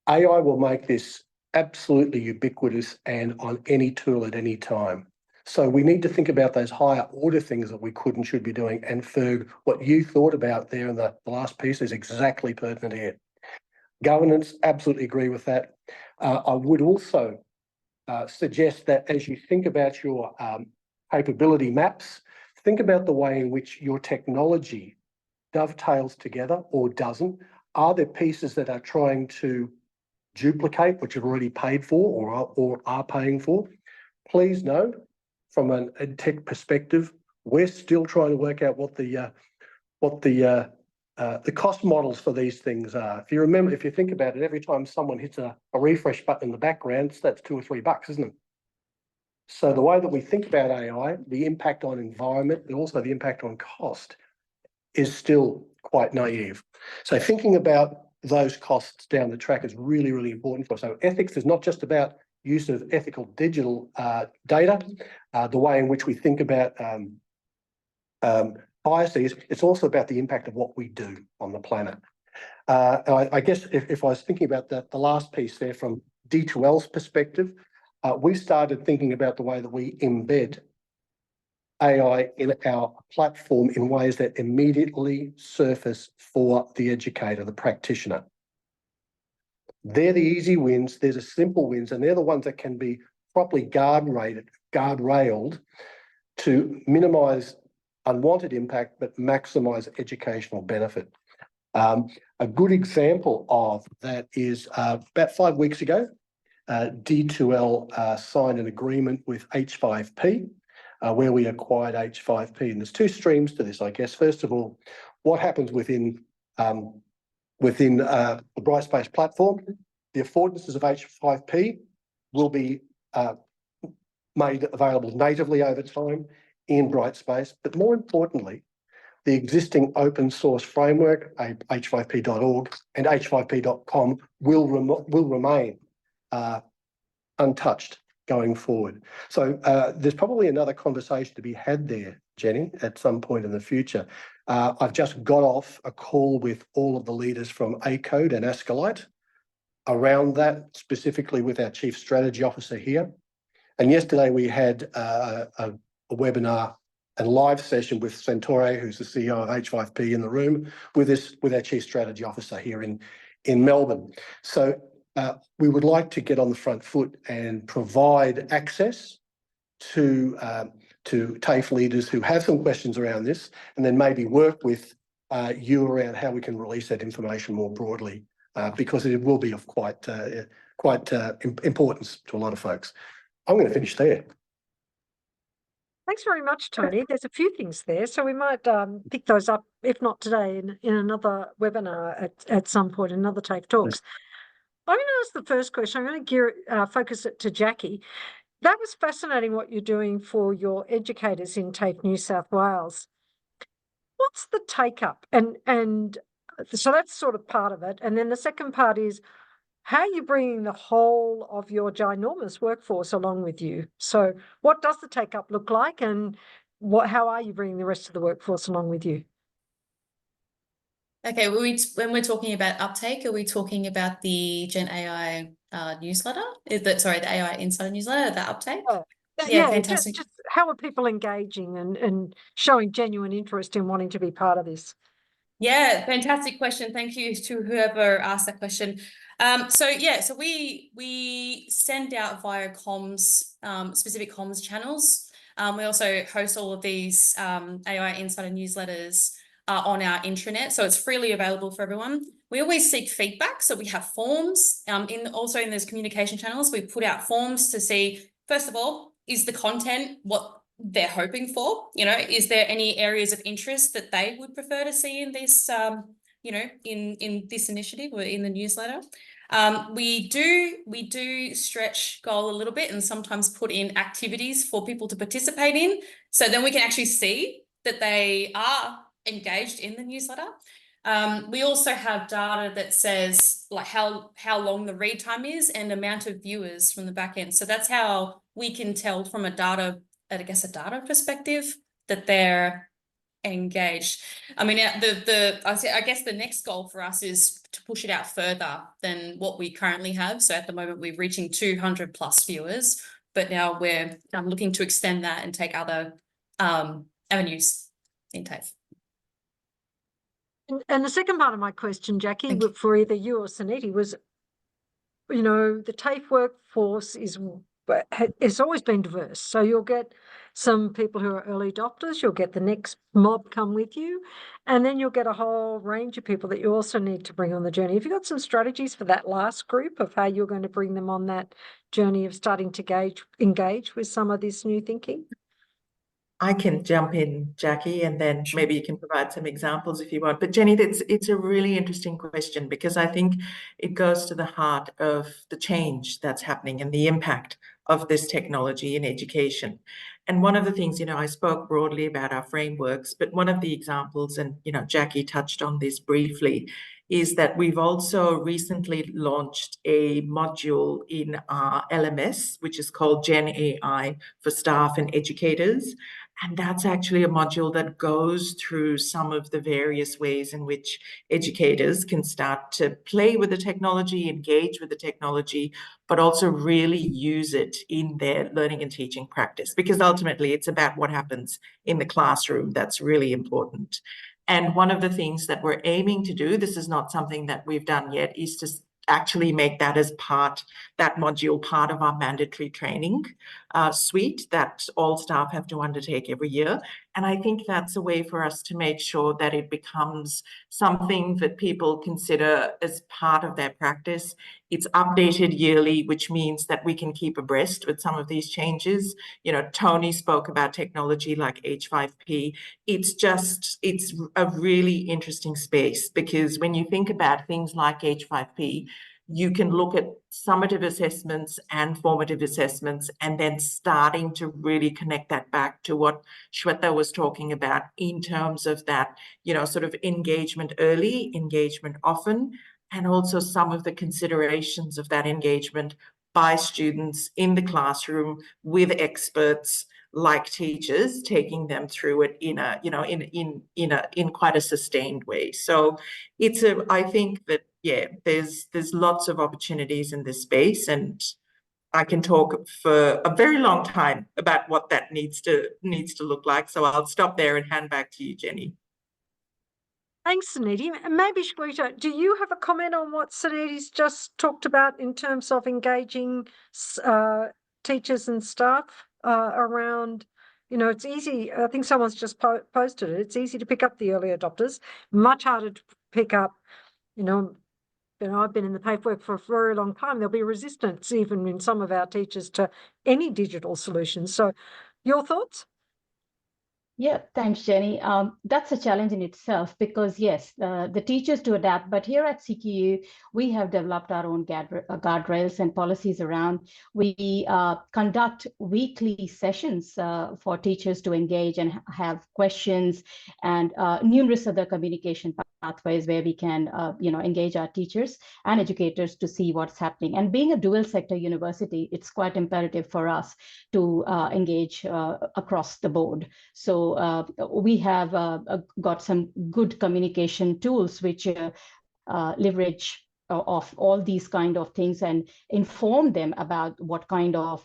AI will make this absolutely ubiquitous and on any tool at any time. So we need to think about those higher order things that we could and should be doing. And Ferg, what you thought about there in the last piece is exactly pertinent here. Governance, absolutely agree with that. I would also suggest that as you think about your capability maps, think about the way in which your technology dovetails together or doesn't. Are there pieces that are trying to duplicate what you've already paid for or are paying for? Please know, from an EdTech perspective, we're still trying to work out what the cost models for these things are. If you think about it, every time someone hits a refresh button in the background, that's $2 or $3, isn't it? So the way that we think about AI, the impact on environment, and also the impact on cost, is still quite naive. So thinking about those costs down the track is really, really important for us. So ethics is not just about use of ethical digital data, the way in which we think about biases. It's also about the impact of what we do on the planet. I guess if I was thinking about the last piece there from D2L's perspective, we started thinking about the way that we embed AI in our platform in ways that immediately surface for the educator, the practitioner. They're the easy wins, there's the simple wins, and they're the ones that can be properly guardrailed to minimise unwanted impact but maximise educational benefit. A good example of that is about 5 weeks ago, D2L signed an agreement with H5P, where we acquired H5P. And there's two streams to this, I guess. First of all, what happens within the Brightspace platform? The affordances of H5P will be made available natively over time in Brightspace. But more importantly, the existing open source framework, h5p.org and h5p.com, will remain untouched going forward. So there's probably another conversation to be had there, Jenny, at some point in the future. I've just got off a call with all of the leaders from ACODE and Escalite around that, specifically with our Chief Strategy Officer here. And yesterday we had a webinar and live session with Santore, who's the CEO of H5P, in the room with our Chief Strategy Officer here in Melbourne. So we would like to get on the front foot and provide access to TAFE leaders who have some questions around this, and then maybe work with you around how we can release that information more broadly, because it will be of quite importance to a lot of folks. I'm going to finish there. Thanks very much, Tony. There's a few things there, so we might pick those up, if not today, in another webinar at some point, another TAFE Talks. I'm going to ask the first question. I'm going to focus it to Jackie. That was fascinating what you're doing for your educators in TAFE New South Wales. What's the take-up? And so that's sort of part of it. And then the second part is, how are you bringing the whole of your ginormous workforce along with you? So what does the take-up look like, and how are you bringing the rest of the workforce along with you? Okay, when we're talking about uptake, are we talking about the GenAI newsletter? The AI Insider newsletter, that uptake? Yeah, Yeah, fantastic. just how are people engaging and showing genuine interest in wanting to be part of this? Yeah, fantastic question. Thank you to whoever asked that question. So we send out via comms, specific comms channels. We also host all of these AI Insider newsletters on our intranet, so it's freely available for everyone. We always seek feedback, so we have forms. In those communication channels, we put out forms to see, first of all, is the content what they're hoping for? Is there any areas of interest that they would prefer to see in this, in this initiative or in the newsletter? We do stretch goal a little bit and sometimes put in activities for people to participate in, so then we can actually see that they are engaged in the newsletter. We also have data that says like how long the read time is and amount of viewers from the back end. So that's how we can tell from a data perspective that they're engaged. I mean, I guess the next goal for us is to push it out further than what we currently have. So at the moment we're reaching 200 plus viewers, but now we're looking to extend that and take other avenues in TAFE. And the second part of my question, Jackie, Thank you. for either you or Suniti, was, the TAFE workforce it's always been diverse. So you'll get some people who are early adopters, you'll get the next mob come with you, and then you'll get a whole range of people that you also need to bring on the journey. Have you got some strategies for that last group of how you're going to bring them on that journey of starting to engage with some of this new thinking? I can jump in, Jackie, and then maybe you can provide some examples if you want. But Jenny, it's a really interesting question, because I think it goes to the heart of the change that's happening and the impact of this technology in education. And one of the things, I spoke broadly about our frameworks, but one of the examples, and Jackie touched on this briefly, is that we've also recently launched a module in our LMS, which is called GenAI for staff and educators. And that's actually a module that goes through some of the various ways in which educators can start to play with the technology, engage with the technology, but also really use it in their learning and teaching practice. Because ultimately, it's about what happens in the classroom that's really important. And one of the things that we're aiming to do, this is not something that we've done yet, is to actually make that that module part of our mandatory training suite that all staff have to undertake every year. And I think that's a way for us to make sure that it becomes something that people consider as part of their practice. It's updated yearly, which means that we can keep abreast with some of these changes. Tony spoke about technology like H5P. It's a really interesting space, because when you think about things like H5P, you can look at summative assessments and formative assessments, and then starting to really connect that back to what Shweta was talking about in terms of that, sort of engagement early, engagement often, and also some of the considerations of that engagement by students in the classroom with experts like teachers, taking them through it in quite a sustained way. So I think that, there's lots of opportunities in this space, and I can talk for a very long time about what that needs to look like. So I'll stop there and hand back to you, Jenny. Thanks, Suniti. And maybe, Shweta, do you have a comment on what Suniti's just talked about in terms of engaging teachers and staff around, it's easy. I think someone's just posted it. It's easy to pick up the early adopters, much harder to pick up, I've been in the TAFE work for a very long time. There'll be resistance even in some of our teachers to any digital solutions. So your thoughts? Yeah, thanks, Jenny. That's a challenge in itself, because yes, the teachers to adapt, but here at CQU, we have developed our own guardrails and policies around. We conduct weekly sessions for teachers to engage and have questions, and numerous other communication pathways where we can engage our teachers and educators to see what's happening. And being a dual sector university, it's quite imperative for us to engage across the board. So we have got some good communication tools which leverage of all these kind of things and inform them about what kind of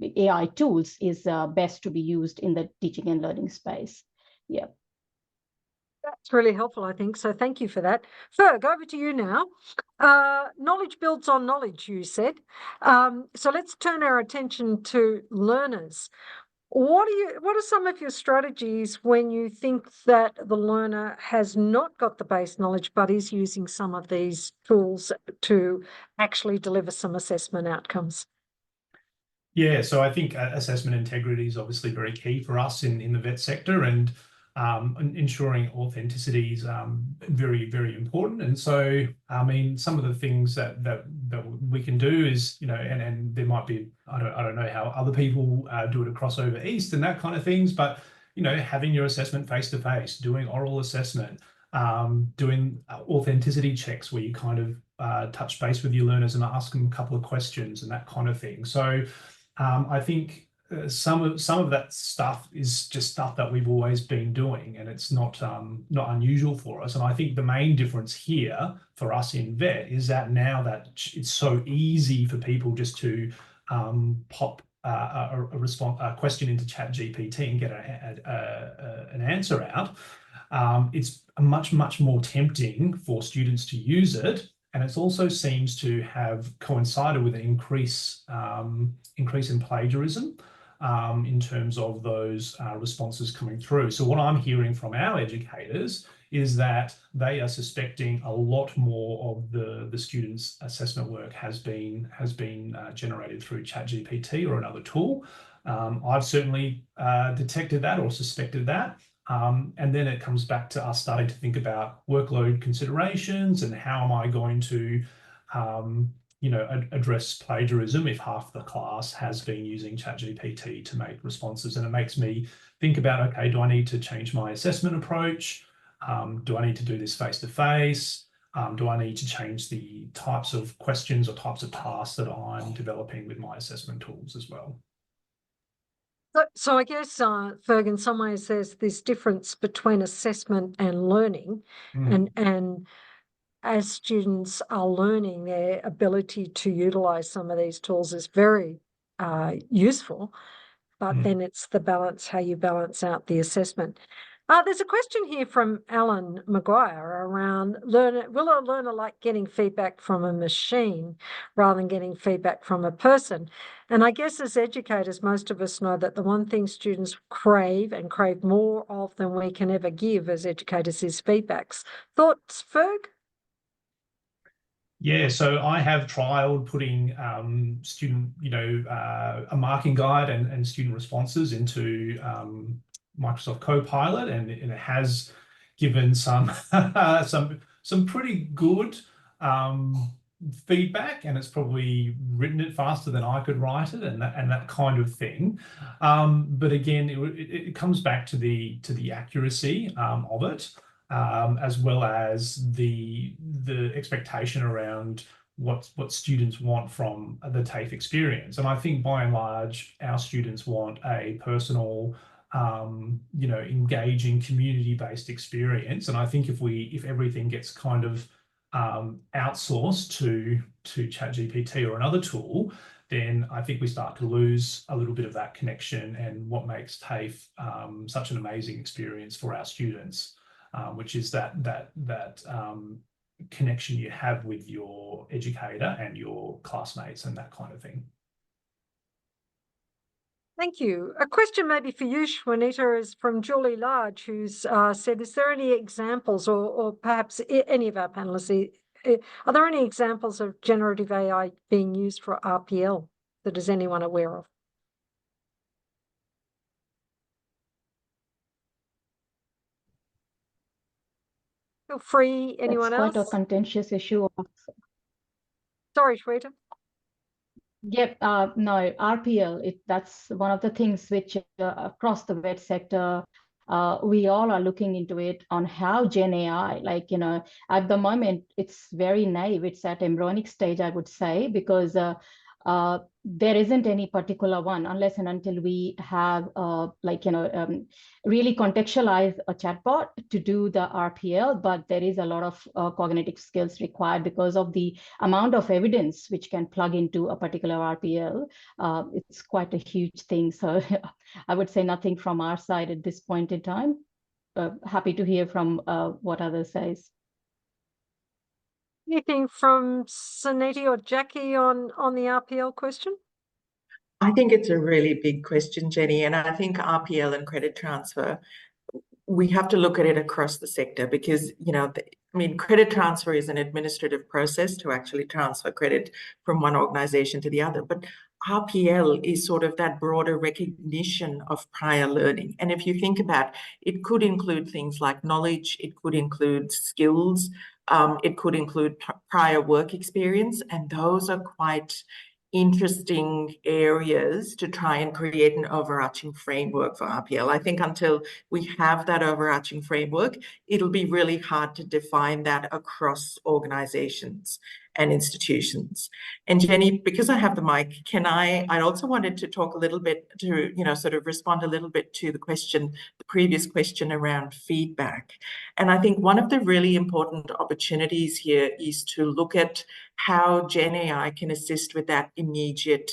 AI tools is best to be used in the teaching and learning space. Yeah. That's really helpful, I think. So thank you for that. Ferg, over to you now. Knowledge builds on knowledge, you said. So let's turn our attention to learners. What are some of your strategies when you think that the learner has not got the base knowledge but is using some of these tools to actually deliver some assessment outcomes? Yeah, so I think assessment integrity is obviously very key for us in the vet sector, and ensuring authenticity is very, very important. And so, I mean, some of the things that we can do is, you know, and there might be, I don't know how other people do it across over East and that kind of things, but, you know, having your assessment face to face, doing oral assessment, doing authenticity checks where you kind of touch base with your learners and ask them a couple of questions and that kind of thing. So I think some of that stuff is just stuff that we've always been doing, and it's not unusual for us. And I think the main difference here for us in vet is that now that it's so easy for people just to pop a question into ChatGPT and get an answer out, it's much more tempting for students to use it. And it also seems to have coincided with an increase in plagiarism in terms of those responses coming through. So what I'm hearing from our educators is that they are suspecting a lot more of the students' assessment work has been generated through ChatGPT or another tool. I've certainly detected that or suspected that. And then it comes back to us starting to think about workload considerations and how am I going to, you know, address plagiarism if half the class has been using ChatGPT to make responses. And it makes me think about, okay, do I need to change my assessment approach? Do I need to do this face-to-face? Do I need to change the types of questions or types of tasks that I'm developing with my assessment tools as well? So I guess, Ferg, in some ways there's this difference between assessment and learning, and as students are learning, their ability to utilize some of these tools is very useful, but then it's the balance, how you balance out the assessment. There's a question here from Alan Maguire around will a learner like getting feedback from a machine rather than getting feedback from a person? And I guess as educators, most of us know that the one thing students crave and crave more of than we can ever give as educators is feedbacks. Thoughts, Ferg? Yeah, so I have trialed putting student, you know, a marking guide and student responses into Microsoft Copilot, and it has given some some pretty good feedback, and it's probably written it faster than I could write it, and that kind of thing. But again, it comes back to the accuracy of it. As well as the expectation around what students want from the TAFE experience. And I think by and large, our students want a personal, you know, engaging, community-based experience. And I think if everything gets kind of outsourced to ChatGPT or another tool, then I think we start to lose a little bit of that connection and what makes TAFE such an amazing experience for our students. Which is that connection you have with your educator and your classmates and that kind of thing. Thank you. A question maybe for you, CQUniversity, is from Julie Large, who's said, is there any examples, or perhaps any of our panelists, are there any examples of generative AI being used for RPL that is anyone aware of? Feel free, anyone else? That's quite a contentious issue. Sorry, Shweta. Yep, no, RPL, that's one of the things which across the vet sector, we all are looking into it on how GenAI, like, you know, at the moment, it's very naive. It's at embryonic stage, I would say, because there isn't any particular one unless and until we have really contextualize a chatbot to do the RPL, but there is a lot of cognitive skills required because of the amount of evidence which can plug into a particular RPL. It's quite a huge thing. So I would say nothing from our side at this point in time. Happy to hear from what others says. Anything from Suniti or Jackie on the RPL question? I think it's a really big question, Jenny, and I think RPL and credit transfer, we have to look at it across the sector because, credit transfer is an administrative process to actually transfer credit from one organization to the other. But RPL is sort of that broader recognition of prior learning. And if you think about it, it could include things like knowledge, it could include skills, it could include prior work experience, and those are quite interesting areas to try and create an overarching framework for RPL. I think until we have that overarching framework, it'll be really hard to define that across organizations and institutions. And Jenny, because I have the mic, I also wanted to talk a little bit to, sort of respond a little bit to the previous question around feedback. And I think one of the really important opportunities here is to look at how GenAI can assist with that immediate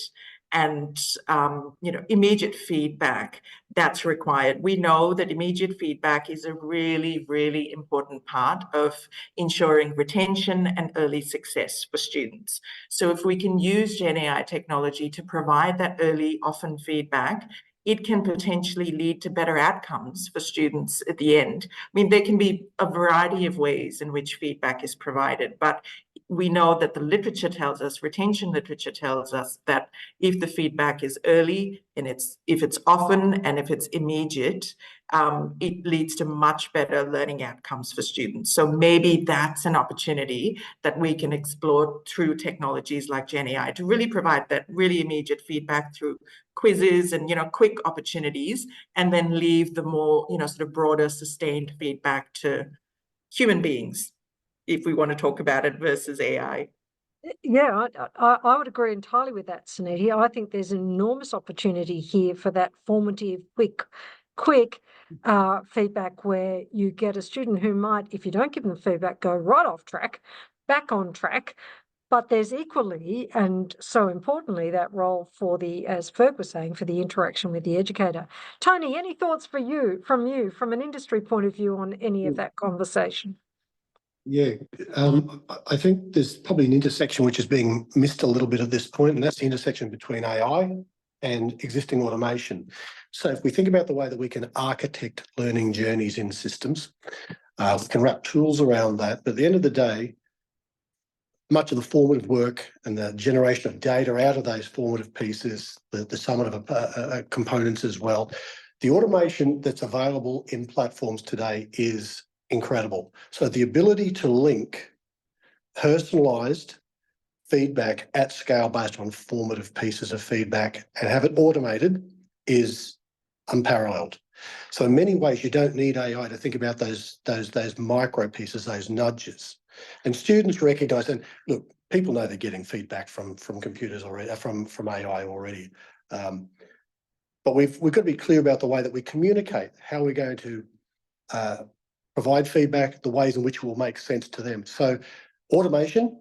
feedback that's required. We know that immediate feedback is a really, really important part of ensuring retention and early success for students. So if we can use GenAI technology to provide that early, often feedback, it can potentially lead to better outcomes for students at the end. There can be a variety of ways in which feedback is provided, but we know that the literature tells us, retention literature tells us that if the feedback is early and if it's often and if it's immediate, it leads to much better learning outcomes for students. So maybe that's an opportunity that we can explore through technologies like GenAI to really provide that really immediate feedback through quizzes and quick opportunities, and then leave the more sort of broader sustained feedback to human beings, if we want to talk about it, versus AI. Yeah, I would agree entirely with that, Suniti. I think there's enormous opportunity here for that formative, quick feedback where you get a student who might, if you don't give them feedback, go right off track, back on track. But there's equally, and so importantly, that role for as Ferg was saying, for the interaction with the educator. Tony, any thoughts from you, from an industry point of view on any of that conversation? Yeah, I think there's probably an intersection which is being missed a little bit at this point, and that's the intersection between AI and existing automation. So if we think about the way that we can architect learning journeys in systems, we can wrap tools around that, but at the end of the day, much of the formative work and the generation of data out of those formative pieces, the summative components as well, the automation that's available in platforms today is incredible. So the ability to link personalized feedback at scale based on formative pieces of feedback and have it automated is unparalleled. So in many ways, you don't need AI to think about those micro pieces, those nudges. And students recognize, and look, people know they're getting feedback from computers already, from AI already. But we've got to be clear about the way that we communicate, how we're going to provide feedback, the ways in which it will make sense to them. So automation,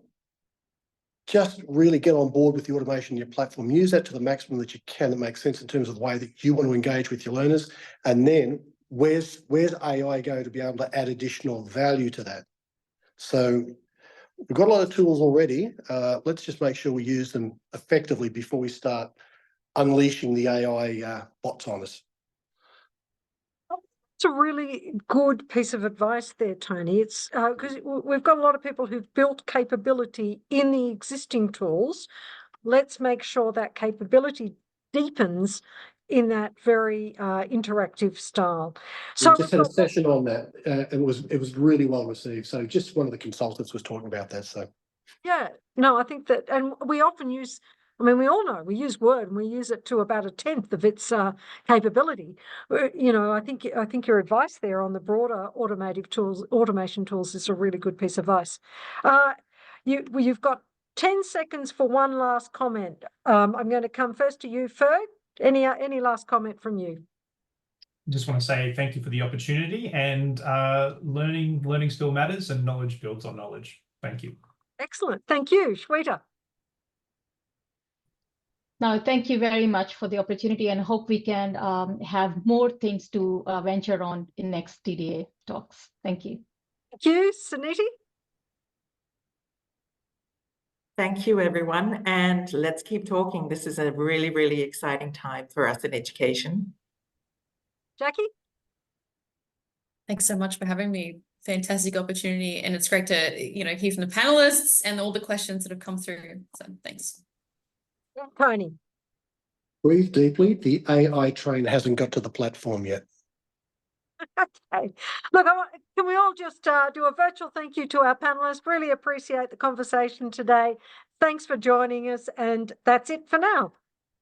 just really get on board with the automation in your platform. Use that to the maximum that you can that makes sense in terms of the way that you want to engage with your learners. And then where's AI going to be able to add additional value to that? So we've got a lot of tools already. Let's just make sure we use them effectively before we start unleashing the AI bots on us. It's a really good piece of advice there, Tony. It's because we've got a lot of people who've built capability in the existing tools. Let's make sure that capability deepens in that very interactive style. So we just had a session on that, and it was really well received. So just one of the consultants was talking about that. So yeah, no, I think that, and we often use. We all know we use Word and we use it to about 1/10 of its capability. I think your advice there on the broader automation tools is a really good piece of advice. You've got 10 seconds for one last comment. I'm going to come first to you, Ferg. Any last comment from you? Just want to say thank you for the opportunity, and learning still matters and knowledge builds on knowledge. Thank you. Excellent. Thank you, Shweta. Now, thank you very much for the opportunity, and hope we can have more things to venture on in next TDA talks. Thank you. Thank you, Suniti. Thank you, everyone. And let's keep talking. This is a really, really exciting time for us in education. Jackie? Thanks so much for having me. Fantastic opportunity. And it's great to, hear from the panelists and all the questions that have come through. So thanks. Tony? Breathe deeply. The AI train hasn't got to the platform yet. Okay. Look, can we all just do a virtual thank you to our panelists? Really appreciate the conversation today. Thanks for joining us. And that's it for now.